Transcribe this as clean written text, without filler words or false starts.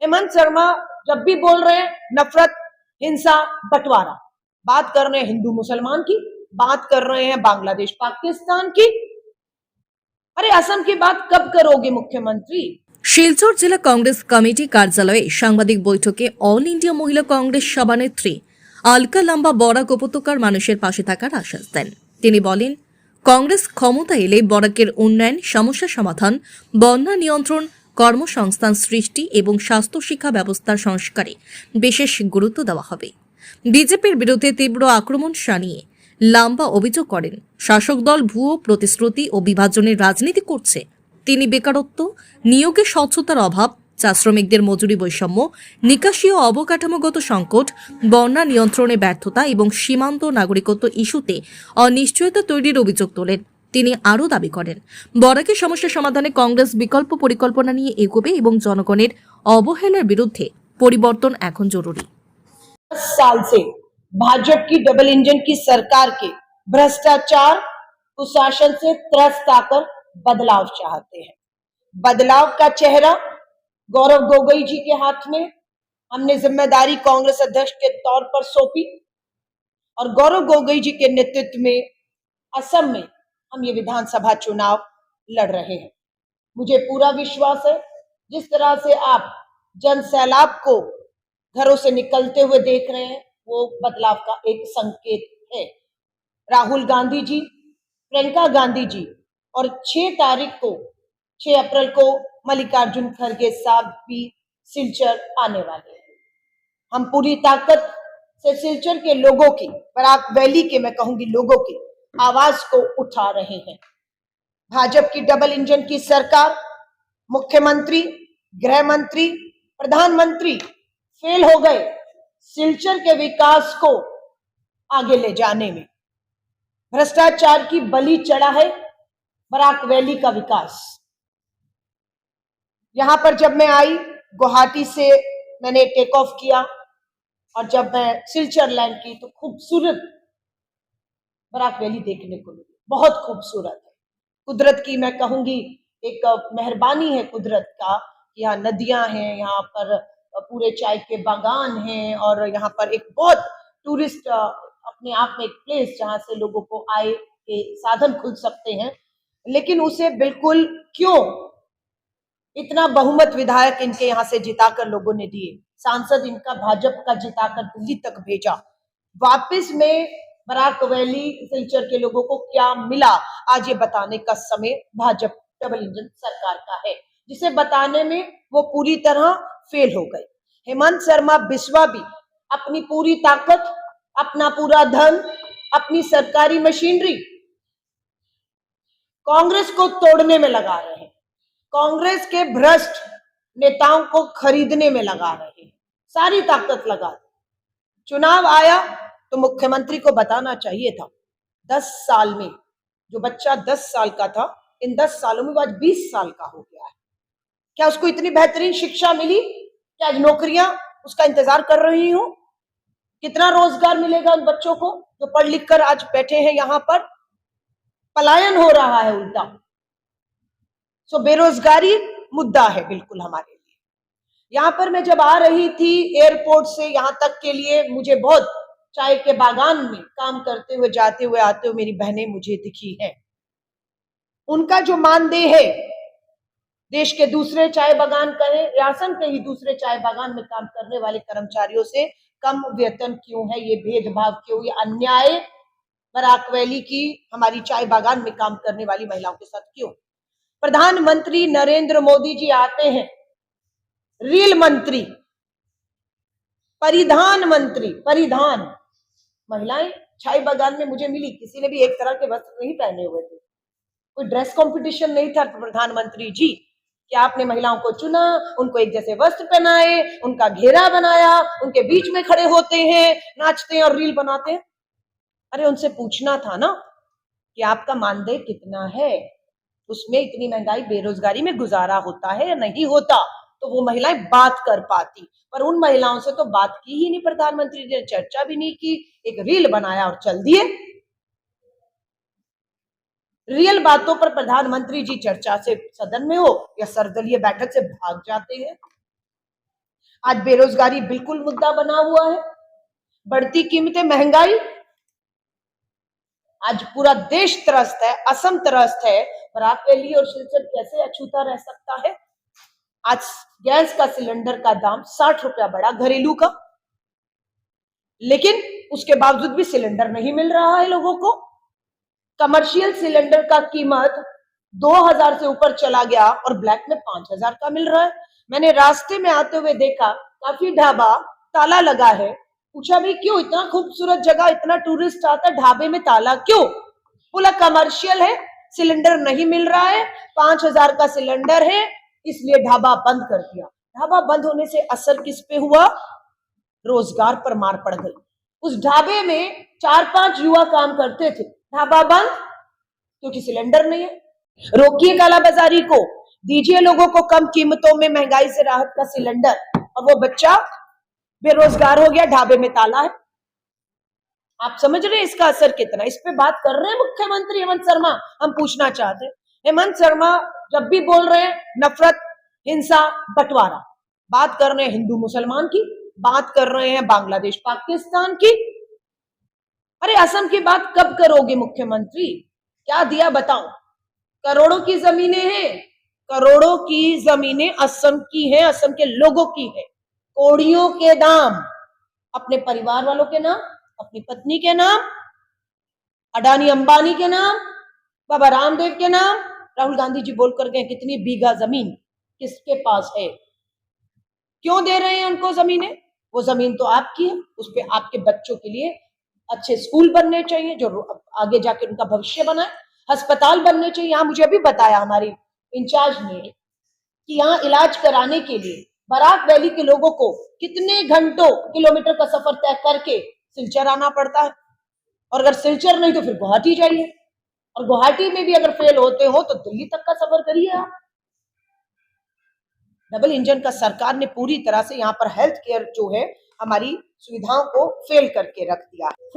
हेमंत शर्मा जब भी बोल रहे हैं नफरत, हिंसा, बंटवारा, बात कर रहे हैं हिंदू मुसलमान की, बात कर रहे हैं बांग्लादेश पाकिस्तान की। अरे असम की बात कब करोगे मुख्यमंत्री? শিলচর জেলা কংগ্রেস কমিটি কার্যালয়ে সাংবাদিক বৈঠকে অল ইন্ডিয়া মহিলা কংগ্রেস সভানেত্রী আলকা লাম্বা বরাক উপত্যকার মানুষের পাশে থাকার আশ্বাস দেন। তিনি বলেন, কংগ্রেস ক্ষমতা এলে বরাকের উন্নয়ন, সমস্যা সমাধান, বন্যা নিয়ন্ত্রণ, কর্মসংস্থান সৃষ্টি এবং স্বাস্থ্য শিক্ষা ব্যবস্থার সংস্কারে বিশেষ গুরুত্ব দেওয়া হবে। বিজেপির বিরুদ্ধে তীব্র আক্রমণ শানিয়ে লাম্বা অভিযোগ করেন, শাসক দল ভুয়ো প্রতিশ্রুতি ও বিভাজনের রাজনীতি করছে। তিনি বেকারত্ব, নিয়োগে স্বচ্ছতার অভাব, চা শ্রমিকদের মজুরি বৈষম্য, নিকাশি ও অবকাঠামোগত সংকট, বন্যা নিয়ন্ত্রণে ব্যর্থতা এবং সীমান্ত নাগরিকত্ব ইস্যুতে অনিশ্চয়তা তৈরির অভিযোগ তোলেন। তিনি আরও দাবি করেন, বরাকের সমস্যা সমাধানে কংগ্রেস বিকল্প পরিকল্পনা নিয়ে এগোবে এবং জনগণের অবহেলার বিরুদ্ধে পরিবর্তন এখন জরুরি। 10 साल से भाजपा की डबल इंजन की सरकार के भ्रष्टाचार कुशासन से त्रस्त आकर बदलाव चाहते हैं। बदलाव का चेहरा गौरव गोगोई जी के हाथ में हमने जिम्मेदारी कांग्रेस अध्यक्ष के तौर पर सौंपी और गौरव गोगोई जी के नेतृत्व में असम में हम ये विधानसभा चुनाव लड़ रहे हैं। मुझे पूरा विश्वास है जिस तरह से आप जन सैलाब को घरों से निकलते हुए देख रहे हैं, वो बदलाव का एक संकेत है। राहुल गांधी जी, प्रियंका गांधी जी और 6 अप्रैल को मल्लिकार्जुन खड़गे साहब भी सिलचर आने वाले हैं। हम पूरी ताकत से सिलचर के लोगों की, बराक वैली के मैं कहूंगी लोगों की आवाज को उठा रहे हैं। भाजपा की डबल इंजन की सरकार, मुख्यमंत्री, गृह मंत्री, प्रधानमंत्री फेल हो गए सिलचर के विकास को आगे ले जाने में। भ्रष्टाचार की बलि चढ़ा है बराक वैली का विकास। यहां पर जब मैं आई, गुवाहाटी से मैंने टेक ऑफ किया और जब मैं सिलचर लैंड की तो खूबसूरत बराक वैली देखने को मिली, बहुत खूबसूरत है। कुदरत की मैं कहूंगी एक मेहरबानी है कुदरत का। यहाँ नदियां हैं, यहाँ पर पूरे चाय के बागान हैं और यहाँ पर एक बहुत टूरिस्ट अपने आप में एक प्लेस जहां से लोगों को आय के साधन खुल सकते हैं। लेकिन उसे बिल्कुल क्यों इतना बहुमत विधायक इनके यहाँ से जिताकर लोगों ने दिए, सांसद इनका भाजपा का जिताकर दिल्ली तक भेजा, वापस में बराक वैली सिलचर के लोगों को क्या मिला, आज ये बताने का समय भाजपा डबल इंजन सरकार का है, जिसे बताने में वो पूरी तरह फेल हो गए। हेमंत शर्मा बिस्वा भी अपनी पूरी ताकत, अपना पूरा धन, अपनी सरकारी मशीनरी कांग्रेस को तोड़ने में लगा रहे हैं, कांग्रेस के भ्रष्ट नेताओं को खरीदने में लगा रहे हैं, सारी ताकत लगा दी। चुनाव आया तो मुख्यमंत्री को बताना चाहिए था 10 साल में, जो बच्चा 10 साल का था, इन 10 सालों में वो आज 20 साल का हो गया है। क्या उसको इतनी बेहतरीन शिक्षा मिली? क्या आज नौकरियां उसका इंतजार कर रही हूं? कितना रोजगार मिलेगा उन बच्चों को जो पढ़ लिख कर आज बैठे हैं यहां पर? पलायन हो रहा है उल्टा। सो बेरोजगारी मुद्दा है बिल्कुल हमारे लिए। यहां पर मैं जब आ रही थी एयरपोर्ट से यहां तक के लिए, मुझे बहुत चाय के बागान में काम करते हुए, जाते हुए, आते हुए मेरी बहनें मुझे दिखी हैं। उनका जो मानदेय है देश के दूसरे चाय बागान कहें, रियासत के ही दूसरे चाय बागान में काम करने वाले कर्मचारियों से कम वेतन क्यों है? ये भेदभाव क्यों? ये अन्याय बराक वैली की हमारी चाय बागान में काम करने वाली महिलाओं के साथ क्यों? प्रधानमंत्री नरेंद्र मोदी जी आते हैं, रेल मंत्री, परिधान मंत्री, परिधान महिलाएं चाय बागान में मुझे मिली, किसी ने भी एक तरह के वस्त्र नहीं पहने हुए थे, कोई ड्रेस कंपटीशन नहीं था। प्रधानमंत्री जी कि आपने महिलाओं को चुना, उनको एक जैसे वस्त्र पहनाए, उनका घेरा बनाया, उनके बीच में खड़े होते हैं, नाचते हैं और रील बनाते हैं। अरे उनसे पूछना था ना कि आपका मानदेय कितना है, उसमें इतनी महंगाई, बेरोजगारी में गुजारा होता है या नहीं होता, तो वो महिलाएं बात कर पाती। पर उन महिलाओं से तो बात की ही नहीं, प्रधानमंत्री ने चर्चा भी नहीं की, एक रील बनाया और चल दिए। रियल बातों पर प्रधानमंत्री जी चर्चा से सदन में हो या सर्वदलीय बैठक से भाग जाते हैं। आज बेरोजगारी बिल्कुल मुद्दा बना हुआ है, बढ़ती कीमतें, महंगाई, आज पूरा देश त्रस्त है, असम त्रस्त है। बराक वैली और सिलचर कैसे अछूता रह सकता है? आज गैस का सिलेंडर का दाम 60 रुपया बढ़ा घरेलू का, लेकिन उसके बावजूद भी सिलेंडर नहीं मिल रहा है लोगों को। कमर्शियल सिलेंडर का कीमत 2000 से ऊपर चला गया और ब्लैक में 5000 का मिल रहा है। मैंने रास्ते में आते हुए देखा काफी ढाबा ताला लगा है। पूछा भी क्यों, इतना खूबसूरत जगह, इतना टूरिस्ट आता, ढाबे में ताला क्यों? बोला कमर्शियल है, सिलेंडर नहीं मिल रहा है, 5000 का सिलेंडर है, इसलिए ढाबा बंद कर दिया। ढाबा बंद होने से असर किस पे हुआ? रोजगार पर मार पड़ गई। उस ढाबे में 4-5 युवा काम करते थे, ढाबा बंद क्योंकि सिलेंडर नहीं है। रोकिए कालाबाजारी को, दीजिए लोगों को कम कीमतों में महंगाई से राहत का सिलेंडर, और वो बच्चा बेरोजगार हो गया, ढाबे में ताला है। आप समझ रहे हैं इसका असर कितना? इस पे बात कर रहे हैं मुख्यमंत्री हेमंत शर्मा। हम पूछना चाहते हैं, हेमंत शर्मा जब भी बोल रहे हैं नफरत, हिंसा, बंटवारा, बात कर रहे हैं हिंदू मुसलमान की, बात कर रहे हैं बांग्लादेश पाकिस्तान की। अरे असम की बात कब करोगे मुख्यमंत्री? क्या दिया बताओ? करोड़ों की जमीनें हैं, करोड़ों की जमीनें असम की हैं, असम के लोगों की है। कौड़ियों के दाम अपने परिवार वालों के नाम, अपनी पत्नी के नाम, अडानी अंबानी के नाम, बाबा रामदेव के नाम। राहुल गांधी जी बोल कर गए कितनी बीघा जमीन किसके पास है, क्यों दे रहे हैं उनको जमीनें? वो जमीन तो आपकी है, उस पे आपके बच्चों के लिए अच्छे स्कूल बनने चाहिए जो आगे जाके उनका भविष्य बनाए, अस्पताल बनने चाहिए। यहाँ मुझे अभी बताया हमारी इंचार्ज ने कि यहाँ इलाज कराने के लिए बराक वैली के लोगों को कितने घंटों किलोमीटर का सफर तय करके सिलचर आना पड़ता है, और अगर सिलचर नहीं तो फिर गुवाहाटी जाइए, और गुवाहाटी में भी अगर फेल होते हो तो दिल्ली तक का सफर करिए आप। डबल इंजन का सरकार ने पूरी तरह से यहाँ पर हेल्थ केयर जो है हमारी सुविधाओं को फेल करके रख दिया है।